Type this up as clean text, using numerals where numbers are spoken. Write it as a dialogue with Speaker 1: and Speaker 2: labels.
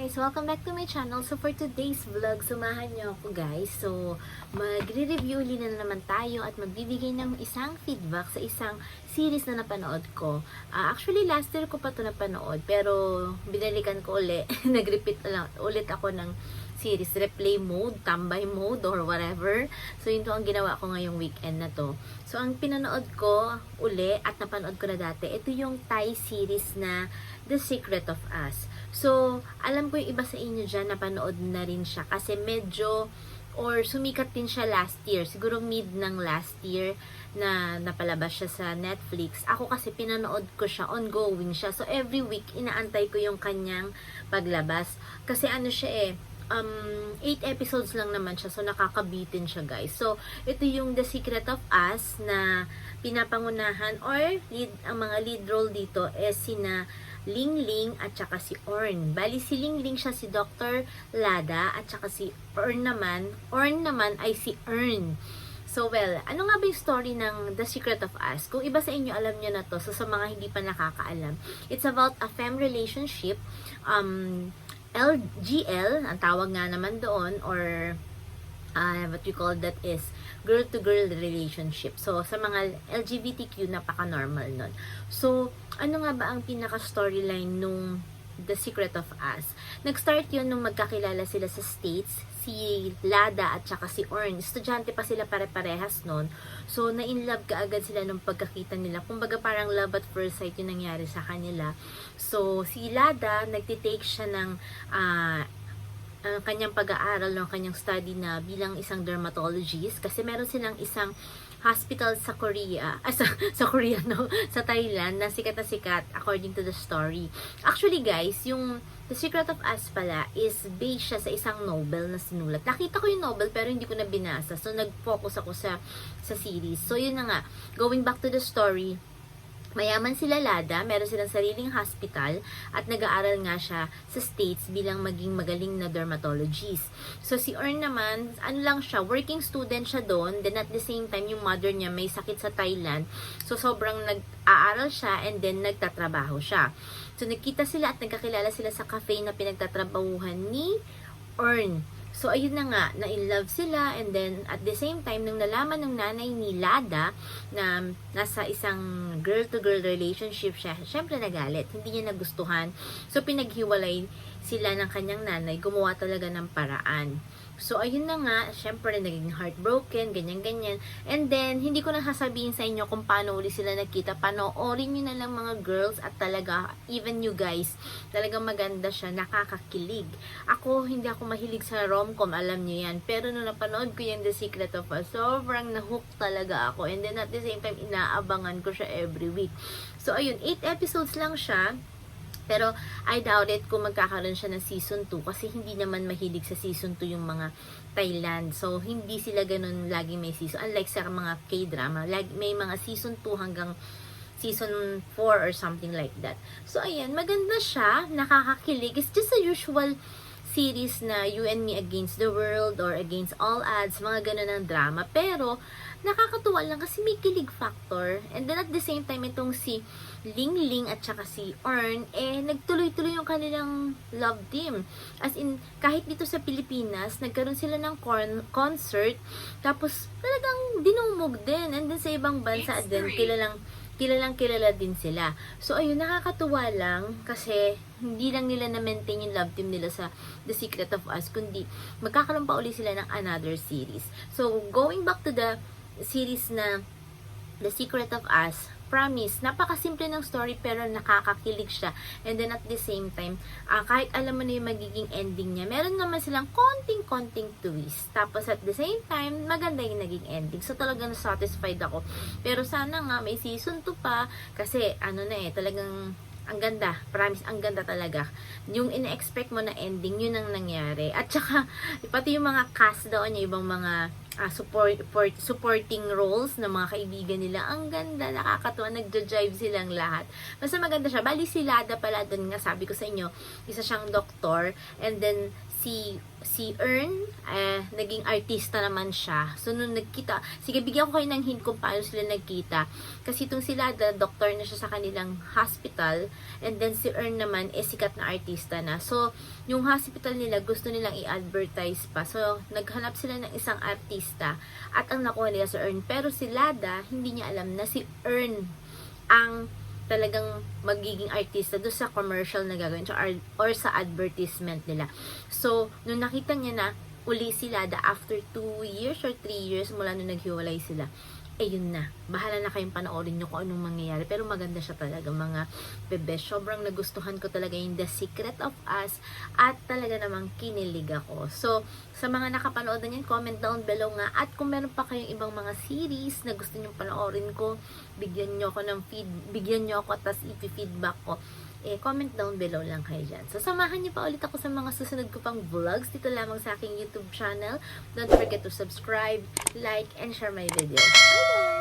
Speaker 1: guys! Welcome back to my channel. So for today's vlog, samahan niyo ako guys. So magre-review ulit na naman tayo at magbibigay ng isang feedback sa isang series na napanood ko. Actually last year ko pa ito napanood pero binalikan ko ulit. Nag-repeat ulit ako ng series, replay mode, tambay mode, or whatever. So yun to ang ginawa ko ngayong weekend na to. So ang pinanood ko uli at napanood ko na dati, ito yung Thai series na The Secret of Us. So, alam ko yung iba sa inyo dyan, napanood na rin siya. Kasi medyo, or sumikat din siya last year. Siguro mid ng last year na napalabas siya sa Netflix. Ako kasi pinanood ko siya, ongoing siya. So, every week, inaantay ko yung kanyang paglabas. Kasi ano siya 8 episodes lang naman siya. So, nakakabitin siya guys. So, ito yung The Secret of Us na pinapangunahan or ang mga lead role dito is sina Ling Ling at saka si Orn. Bali si Ling Ling siya si Dr. Lada at saka si Orn naman ay si Earn. So well, ano nga ba yung story ng The Secret of Us? Kung iba sa inyo alam nyo na to, so sa mga hindi pa nakakaalam, it's about a femme relationship, LGL, ang tawag nga naman doon, or what we call that is girl-to-girl relationship. So, sa mga LGBTQ, napaka-normal nun. So, ano nga ba ang pinaka-storyline nung The Secret of Us? Nag-start yun nung magkakilala sila sa States, si Lada at saka si Orn. Estudyante pa sila pare-parehas nun. So, na-inlove kaagad sila nung pagkakita nila. Kumbaga parang love at first sight yung nangyari sa kanila. So, si Lada, nagtitake siya ng kanyang pag-aaral ng kanyang study na bilang isang dermatologist kasi meron silang isang hospital sa Korea, sa Korea no, sa Thailand na sikat according to the story. Actually guys, yung The Secret of Us pala is based siya sa isang novel na sinulat. Nakita ko yung novel pero hindi ko na binasa. So nag-focus ako sa series. So yun na nga, going back to the story, mayaman sila Lada, meron silang sariling hospital at nag-aaral nga siya sa States bilang maging magaling na dermatologist. So si Earn naman, ano lang siya, working student siya doon, then at the same time yung mother niya may sakit sa Thailand. So sobrang nag-aaral siya and then nagtatrabaho siya. So nagkita sila at nagkakilala sila sa cafe na pinagtatrabahuhan ni Earn. So, ayun na nga, na-in-love sila and then at the same time, nung nalaman ng nanay ni Lada na nasa isang girl-to-girl relationship siya, syempre nagalit, hindi niya nagustuhan. So, pinaghiwalay sila ng kanyang nanay, gumawa talaga ng paraan. So, ayun na nga, syempre naging heartbroken, ganyan-ganyan. And then, hindi ko na sasabihin sa inyo kung paano uli sila nagkita. Panoorin nyo na lang mga girls at talaga, even you guys, talagang maganda siya, nakakakilig. Ako, hindi ako mahilig sa rom-com, alam nyo yan. Pero nung napanood ko yung The Secret of Us, sobrang nahook talaga ako. And then, at the same time, inaabangan ko siya every week. So, ayun, 8 episodes lang siya. Pero, I doubt it kung magkakaroon siya ng season 2 kasi hindi naman mahilig sa season 2 yung mga Thailand. So, hindi sila ganun lagi may season. Unlike sa mga K-drama, may mga season 2 hanggang season 4 or something like that. So, ayan, maganda siya, nakakakilig. It's just a usual series na You and Me Against the World or Against All Odds, mga ganun ng drama. Pero, nakakatuwa lang kasi may kilig factor. And then at the same time, itong si Ling Ling at saka si Earn, nagtuloy-tuloy yung kanilang love team. As in, kahit dito sa Pilipinas, nagkaroon sila ng concert, tapos talagang dinumog din. And then sa ibang bansa din, kilala din sila. So, ayun, nakakatuwa lang kasi hindi lang nila na-maintain yung love team nila sa The Secret of Us, kundi magkakaroon pa uli sila ng another series. So, going back to the series na The Secret of Us, promise, napakasimple ng story pero nakakakilig siya. And then at the same time, kahit alam mo na yung magiging ending niya, meron naman silang konting twist. Tapos at the same time, maganda yung naging ending. So talagang satisfied ako. Pero sana nga may season 2 pa kasi ano na talagang ang ganda, promise, ang ganda talaga. Yung ina-expect mo na ending, yun ang nangyari. At saka, pati yung mga cast doon, yung ibang mga supporting roles ng mga kaibigan nila, ang ganda, nakakatuwa, nagja-jive silang lahat. Basta maganda siya. Bali si Lada pala doon nga, sabi ko sa inyo, isa siyang doktor, and then si Earn, naging artista naman siya. So, nung nagkita, sige, bigyan ko kayo ng hint kung paano sila nagkita. Kasi itong si Lada, doktor na siya sa kanilang hospital, and then si Earn naman, sikat na artista na. So, yung hospital nila, gusto nilang i-advertise pa. So, naghanap sila ng isang artista, at ang nakuha nila si Earn. Pero si Lada, hindi niya alam na si Earn ang talagang magiging artista doon sa commercial na gagawin or sa advertisement nila. So, nung nakita niya na uli si Lada after 2 years or 3 years mula nung naghiwalay sila, yun na. Bahala na kayong panoorin nyo kung anong mangyayari. Pero maganda siya talaga, mga bebe. Sobrang nagustuhan ko talaga yung The Secret of Us at talaga namang kinilig ako. So, sa mga nakapanood na yan, comment down below nga. At kung meron pa kayong ibang mga series na gusto nyo panoorin ko, bigyan nyo ako tas ipi-feedback ko. Comment down below lang kayo dyan. So, samahan niyo pa ulit ako sa mga susunod ko pang vlogs dito lamang sa aking YouTube channel. Don't forget to subscribe, like, and share my video. Bye guys!